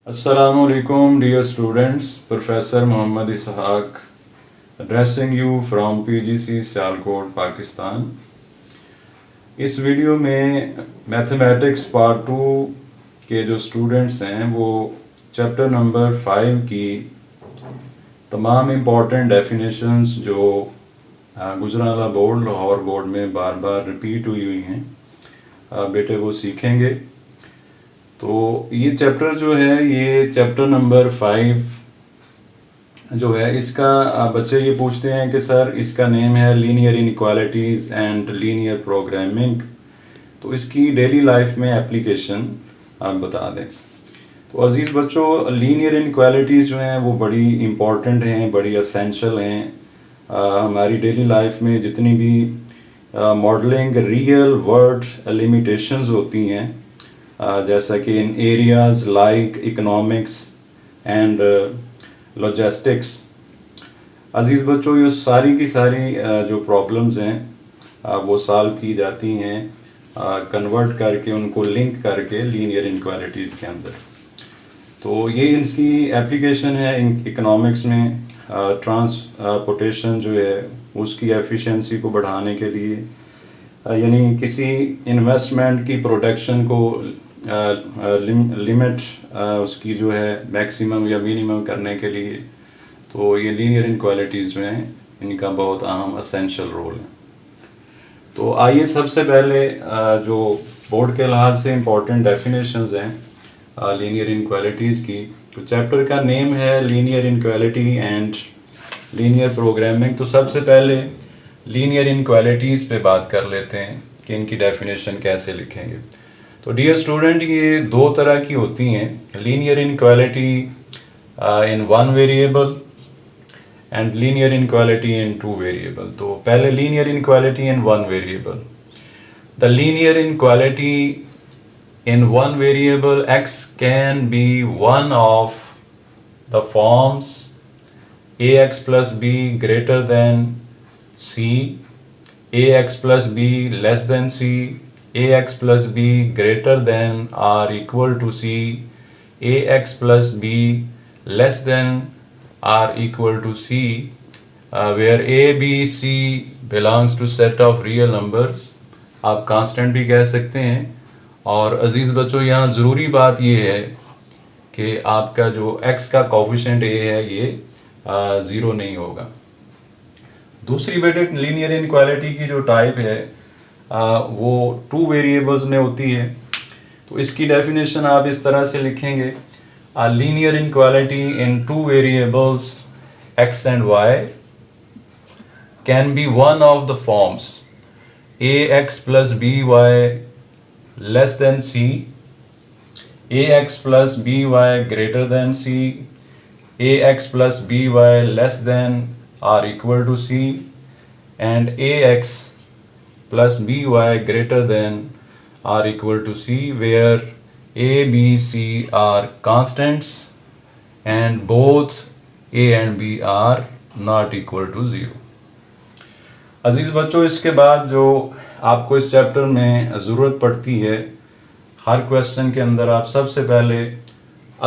Assalamualaikum dear students, Professor Muhammad Ishaq addressing you from PGC Sialkot Pakistan. इस video में mathematics part 2 के जो students हैं वो चैप्टर नंबर 5 की तमाम इम्पॉर्टेंट डेफिनेशंस जो गुजरांवाला बोर्ड लाहौर बोर्ड में बार बार रिपीट हुई हैं बेटे वो सीखेंगे। तो ये चैप्टर जो है ये चैप्टर नंबर 5 जो है इसका बच्चे ये पूछते हैं कि सर इसका नेम है linear inequalities and linear programming, तो इसकी डेली लाइफ में एप्लीकेशन आप बता दें। तो अज़ीज़ बच्चों, लीनियर इनइक्वालिटीज़ जो हैं वो बड़ी इम्पॉर्टेंट हैं, बड़ी एसेंशियल हैं हमारी डेली लाइफ में। जितनी भी मॉडलिंग रियल वर्ल्ड लिमिटेशंस होती हैं जैसा कि इन areas like economics and logistics, अज़ीज़ बच्चों ये सारी की सारी जो प्रॉब्लम्स हैं वो सॉल्व की जाती हैं कन्वर्ट करके, उनको लिंक करके लीनियर इनइक्वालिटीज़ के अंदर। तो ये इसकी एप्लीकेशन है इकोनॉमिक्स में। ट्रांसपोर्टेशन जो है उसकी एफिशिएंसी को बढ़ाने के लिए, यानी किसी इन्वेस्टमेंट की प्रोडक्शन को लिमिट उसकी जो है मैक्सिमम या मिनिमम करने के लिए, तो ये लीनियर इनइक्वालिटीज़ जो हैं इनका बहुत अहम असेंशियल रोल है। तो आइए सबसे पहले जो बोर्ड के लिहाज से इम्पोर्टेंट डेफिनेशंस हैं लीनियर इनइक्वालिटीज़ की, तो चैप्टर का नेम है linear inequality and linear programming. तो सबसे पहले लीनियर इनइक्वालिटीज़ पे बात कर लेते हैं कि इनकी डेफिनेशन कैसे लिखेंगे। तो डियर स्टूडेंट, ये दो तरह की होती हैं, linear inequality in one variable and linear inequality in two variable. तो पहले linear inequality in one variable. The linear inequality in one variable x can be one of the forms ax plus b greater than c, ax plus b less than c, ax plus b greater than or equal to c, ax plus b less than or equal to c, where a, b, c belongs to set of real numbers। आप constant भी कह सकते हैं। और अज़ीज़ बच्चों, यहाँ ज़रूरी बात ये है कि आपका जो x का कोफिशिएंट a है ये 0 नहीं होगा। दूसरी बेटे लीनियर इनइक्वालिटी की जो टाइप है वो टू वेरिएबल्स में होती है। तो इसकी डेफिनेशन आप इस तरह से लिखेंगे, linear inequality in two variables x and y can be one of the forms ax plus by less than c, ax plus by greater than c, ax plus by less than or equal to c, and ax plus by greater than or equal to c, where a, b, c are constants and both a and b are not equal to 0। अज़ीज़ बच्चों, इसके बाद जो आपको इस chapter में ज़रूरत पड़ती है, हर क्वेश्चन के अंदर आप सबसे पहले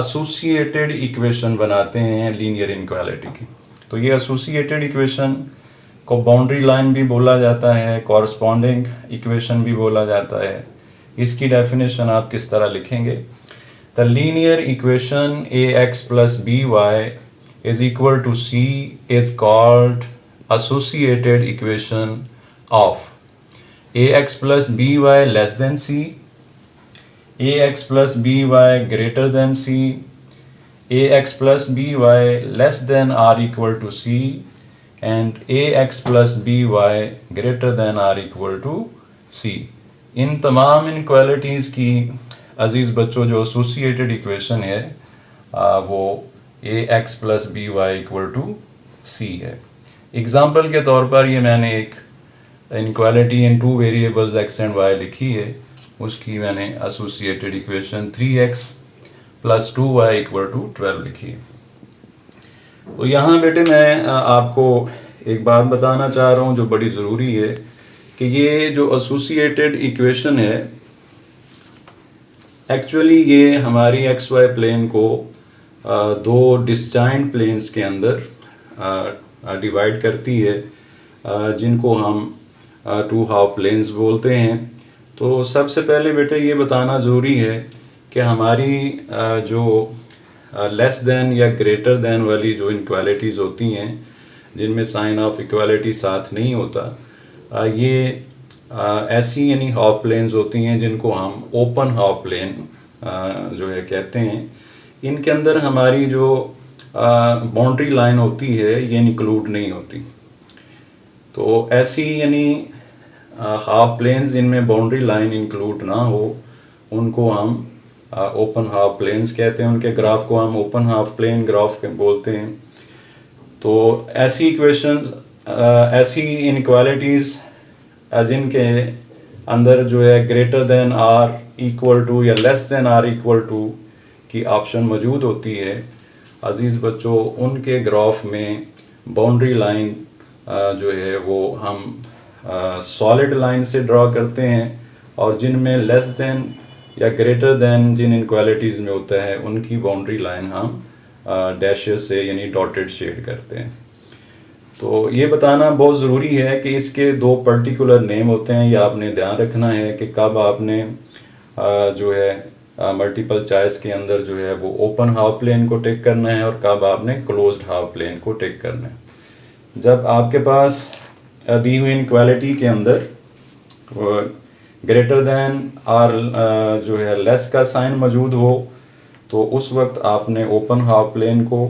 एसोसिएटेड इक्वेशन बनाते हैं लीनियर इनइक्वालिटी की। तो ये एसोसिएटेड इक्वेशन को बाउंड्री लाइन भी बोला जाता है, कॉरस्पॉन्डिंग इक्वेशन भी बोला जाता है। इसकी डेफिनेशन आप किस तरह लिखेंगे, the linear equation ax plus by is equal to c is called associated equation of ax plus by less than c, ax plus by greater than c, ax plus by less than or equal to c, and ax plus by greater than or equal to c। इन तमाम inequalities की अज़ीज़ बच्चों जो associated equation है वो ax plus by equal to c है। Example के तौर पर ये मैंने एक inequality in two variables x and y लिखी है, उसकी मैंने associated equation 3x plus 2y equal to 12 लिखी है। तो यहाँ बेटे मैं आपको एक बात बताना चाह रहा हूँ जो बड़ी ज़रूरी है कि ये जो एसोसिएटेड इक्वेशन है एक्चुअली ये हमारी एक्स वाई प्लेन को दो डिस्जॉइंट प्लेन्स के अंदर डिवाइड करती है, जिनको हम टू हाफ प्लेन्स बोलते हैं। तो सबसे पहले बेटे ये बताना ज़रूरी है कि हमारी जो लेस देन या ग्रेटर देन वाली जो इनक्वालिटीज़ होती हैं, जिनमें साइन ऑफ इक्वालिटी साथ नहीं होता, ये ऐसी यानी हाफ प्लेन्स होती हैं जिनको हम ओपन हाफ प्लेन जो है कहते हैं। इनके अंदर हमारी जो बाउंड्री लाइन होती है ये इंक्लूड नहीं होती। तो ऐसी यानी हाफ प्लेन्स जिनमें बाउंड्री लाइन इंक्लूड ना हो उनको हम ओपन हाफ प्लेन्स कहते हैं। उनके ग्राफ को हम ओपन हाफ प्लेन ग्राफ बोलते हैं। तो ऐसी इक्वेशंस, ऐसी इनक्वालिटीज़ जिनके अंदर जो है greater than or equal to या less than or equal to की ऑप्शन मौजूद होती है, अज़ीज़ बच्चों, उनके ग्राफ में बाउंड्री लाइन जो है वो हम सॉलिड लाइन से ड्रा करते हैं, और जिनमें लेस देन या ग्रेटर देन जिन इनक्वालिटीज़ में होता है उनकी बाउंड्री लाइन हम डैशेस से यानी डॉटेड शेड करते हैं। तो ये बताना बहुत ज़रूरी है कि इसके दो पर्टिकुलर नेम होते हैं। ये आपने ध्यान रखना है कि कब आपने जो है मल्टीपल चॉइस के अंदर जो है वो ओपन हाफ प्लेन को टेक करना है और कब आपने क्लोज्ड हाफ प्लेन को टेक करना है। जब आपके पास दी हुई इनक्वालिटी के अंदर ग्रेटर देन आर जो है लेस का साइन मौजूद हो तो उस वक्त आपने ओपन हाफ प्लेन को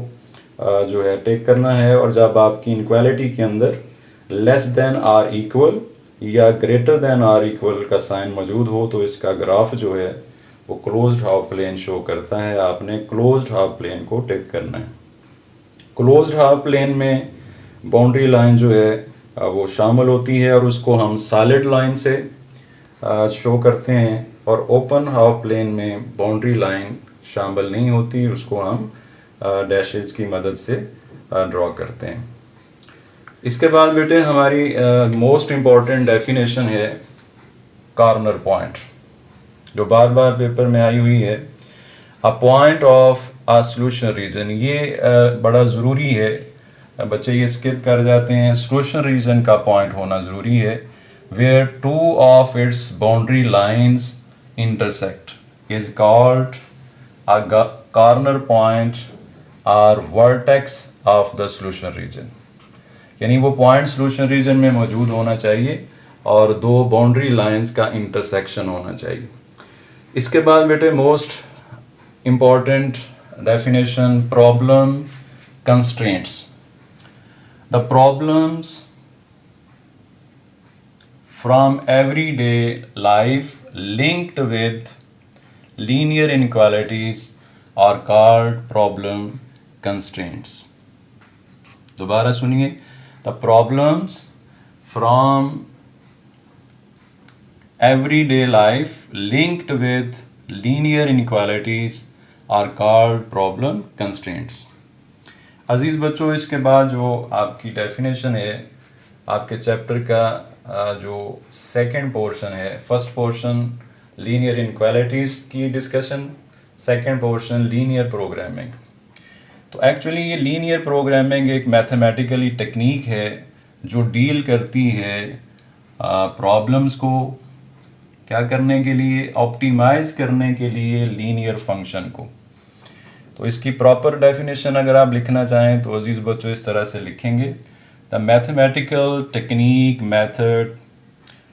जो है टेक करना है, और जब आपकी इनक्वालिटी के अंदर लेस देन आर इक्वल या ग्रेटर देन आर इक्वल का साइन मौजूद हो तो इसका ग्राफ जो है वो क्लोज्ड हाफ प्लेन शो करता है। आपने क्लोज्ड हाफ प्लेन को टेक करना है। क्लोज्ड हाफ प्लेन में बाउंड्री लाइन जो है वो शामिल होती है और उसको हम सॉलिड लाइन से शो करते हैं, और ओपन हाफ प्लेन में बाउंड्री लाइन शामिल नहीं होती, उसको हम डैशेज की मदद से ड्रॉ करते हैं। इसके बाद बेटे हमारी मोस्ट इम्पॉर्टेंट डेफिनेशन है कॉर्नर पॉइंट, जो बार बार पेपर में आई हुई है। A point of a solution region, ये बड़ा ज़रूरी है, बच्चे ये स्किप कर जाते हैं। सॉल्यूशन रीजन का पॉइंट होना ज़रूरी है, where two of its boundary lines intersect is called a corner point or vertex of the solution region. यानी वो पॉइंट सॉल्यूशन रीजन में मौजूद होना चाहिए और दो बाउंड्री लाइंस का इंटरसेक्शन होना चाहिए। इसके बाद बेटे most important definition problem constraints. The problems from everyday life linked with linear inequalities are called problem constraints. दोबारा सुनिए, the problems from everyday life linked with linear inequalities are called problem constraints. अजीज़ बच्चों, इसके बाद जो आपकी definition है आपके चैप्टर का जो सेकंड पोर्शन है, फर्स्ट पोर्शन लीनियर इनक्वालिटीज की discussion, second portion linear programming. तो एक्चुअली ये लीनियर प्रोग्रामिंग एक मैथमेटिकली टेक्निक है जो डील करती है प्रॉब्लम्स को क्या करने के लिए, ऑप्टिमाइज करने के लिए लीनियर फंक्शन को। तो इसकी प्रॉपर डेफिनेशन अगर आप लिखना चाहें तो अजीज़ बच्चों इस तरह से लिखेंगे, the mathematical technique method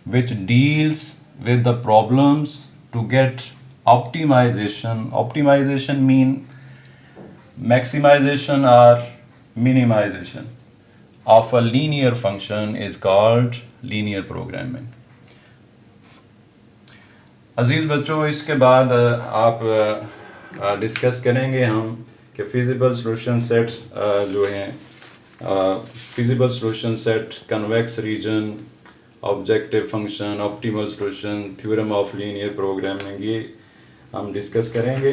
which deals with the problems to get optimization. Optimization mean maximization or minimization of a linear function is called linear programming. अजीज़ बच्चों, इसके बाद आप डिस्कस करेंगे हम कि फिजिबल सॉल्यूशन सेट्स जो हैं, feasible solution set, convex region, objective function, optimal solution, theorem of linear programming, ये हम डिस्कस करेंगे।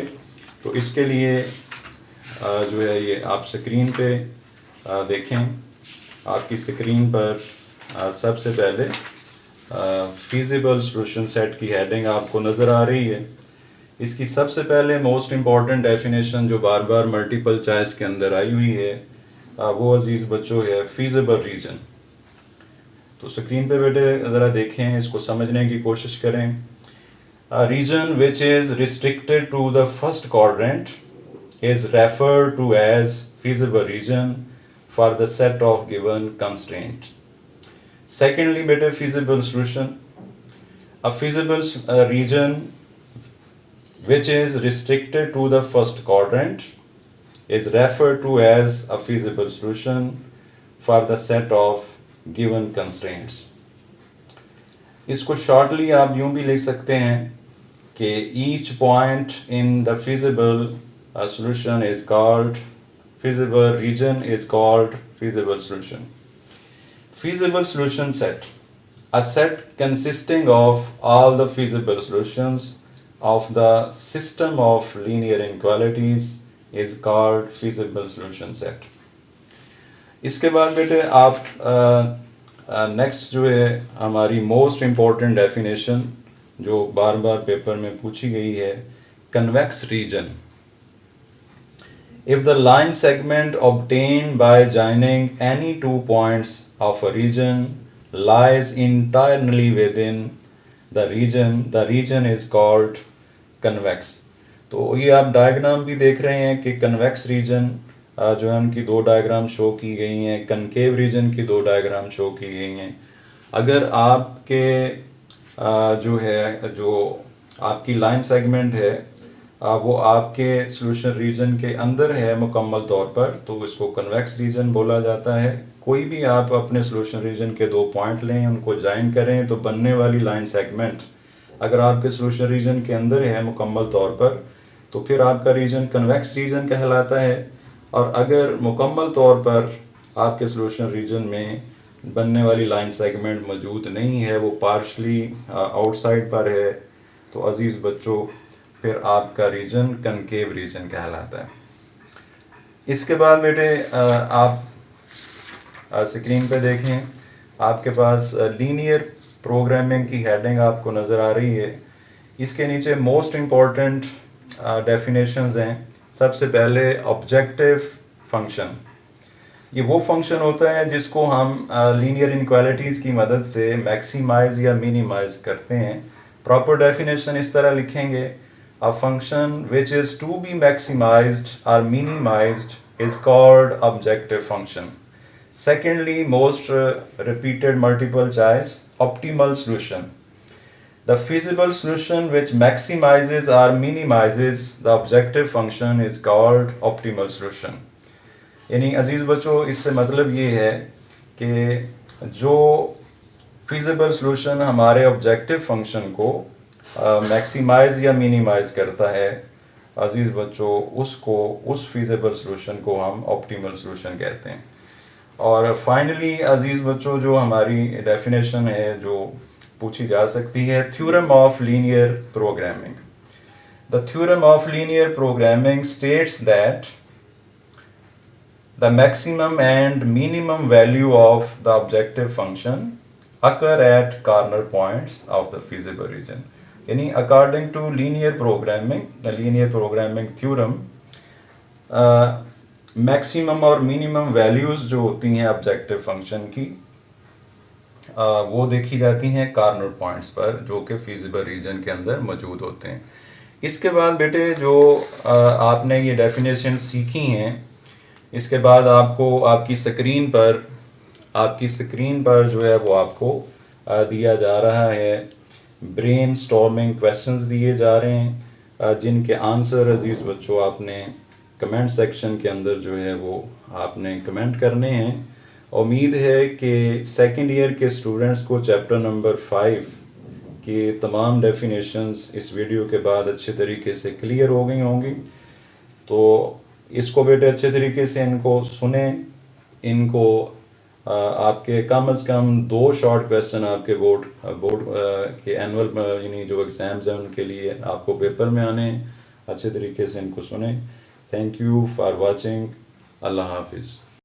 तो इसके लिए जो है ये आप स्क्रीन पे देखें। आपकी स्क्रीन पर सबसे पहले फिजिबल सॉल्यूशन सेट की हेडिंग आपको नज़र आ रही है। इसकी सबसे पहले मोस्ट इम्पॉर्टेंट डेफिनेशन जो बार बार मल्टीपल चॉइस के अंदर आई हुई है वो अजीज़ बच्चों है फीजिबल रीजन। तो स्क्रीन पे बेटे ज़रा देखें, इसको समझने की कोशिश करें। Region which is restricted to the first quadrant is referred to as feasible region for the set of given constraint. Secondly बेटे feasible solution, a feasible region which is restricted to the first quadrant is referred to as a feasible solution for the set of given constraints. इसको shortly आप यूं भी लिख सकते हैं कि each point in the feasible solution is called feasible region is called feasible solution. Feasible solution set, a set consisting of all the feasible solutions of the system of linear inequalities is called feasible solution set. इसके बाद बेटे आप next जो है हमारी most important definition जो बार बार पेपर में पूछी गई है, convex region. If the line segment obtained by joining any 2 points of a region lies entirely within the region is called convex. तो ये आप डायग्राम भी देख रहे हैं कि कन्वेक्स रीजन जो है उनकी 2 डायग्राम शो की गई हैं, कनकेव रीजन की 2 डायग्राम शो की गई हैं। अगर आपके जो आपकी लाइन सेगमेंट है वो आपके सॉल्यूशन रीजन के अंदर है मुकम्मल तौर पर, तो इसको कन्वेक्स रीजन बोला जाता है। कोई भी आप अपने सॉल्यूशन रीजन के 2 पॉइंट लें, उनको ज्वाइन करें, तो बनने वाली लाइन सेगमेंट अगर आपके सॉल्यूशन रीजन के अंदर है मुकम्मल तौर पर, तो फिर आपका रीजन कन्वेक्स रीजन कहलाता है। और अगर मुकम्मल तौर पर आपके सॉल्यूशन रीजन में बनने वाली लाइन सेगमेंट मौजूद नहीं है, वो पार्शली आउटसाइड पर है, तो अजीज़ बच्चों फिर आपका रीजन कनकेव रीजन कहलाता है। इसके बाद बेटे आप स्क्रीन पे देखें, आपके पास लीनियर प्रोग्रामिंग की हेडिंग आपको नज़र आ रही है। इसके नीचे मोस्ट इम्पॉर्टेंट डेफिनेशंस हैं। सबसे पहले ऑब्जेक्टिव फंक्शन, ये वो फंक्शन होता है जिसको हम लीनियर इनक्वालिटीज़ की मदद से मैक्सिमाइज या मिनिमाइज करते हैं। प्रॉपर डेफिनेशन इस तरह लिखेंगे, a function which is to be maximized or minimized is called objective function. Secondly, most repeated multiple choice, optimal solution. The feasible solution which maximizes or minimizes the objective function is called optimal solution. यानी अजीज़ बच्चों इससे मतलब ये है कि जो feasible solution हमारे objective function को मैक्सिमाइज या मिनिमाइज करता है, अजीज़ बच्चों उस फीजिबल सॉल्यूशन को हम ऑप्टिमल सॉल्यूशन कहते हैं। और फाइनली अजीज़ बच्चों जो हमारी डेफिनेशन है जो पूछी जा सकती है, theorem of linear programming. The theorem of linear programming states that the maximum and minimum value of the objective function occur at corner points of the feasible region. यानी according to linear programming, the linear programming theorem, maximum और minimum values जो होती हैं objective function की वो देखी जाती हैं कॉर्नर पॉइंट्स पर जो कि फीजिबल रीजन के अंदर मौजूद होते हैं। इसके बाद बेटे जो आपने ये डेफिनेशन सीखी हैं, इसके बाद आपको आपकी स्क्रीन पर जो है वो आपको दिया जा रहा है, ब्रेन स्टॉर्मिंग क्वेश्चंस दिए जा रहे हैं जिनके आंसर अजीज़ बच्चों आपने कमेंट सेक्शन के अंदर जो है वो आपने कमेंट करने हैं। उम्मीद है कि सेकंड ईयर के स्टूडेंट्स को चैप्टर नंबर 5 के तमाम डेफिनेशंस इस वीडियो के बाद अच्छे तरीके से क्लियर हो गई होंगी। तो इसको बेटे अच्छे तरीके से इनको सुने, इनको आपके कम से कम 2 शॉर्ट क्वेश्चन आपके बोर्ड के एनुअल यानी जो एग्ज़ाम्स हैं उनके लिए आपको पेपर में आने, अच्छे तरीके से इनको सुने। Thank you for watching. अल्लाह हाफिज़।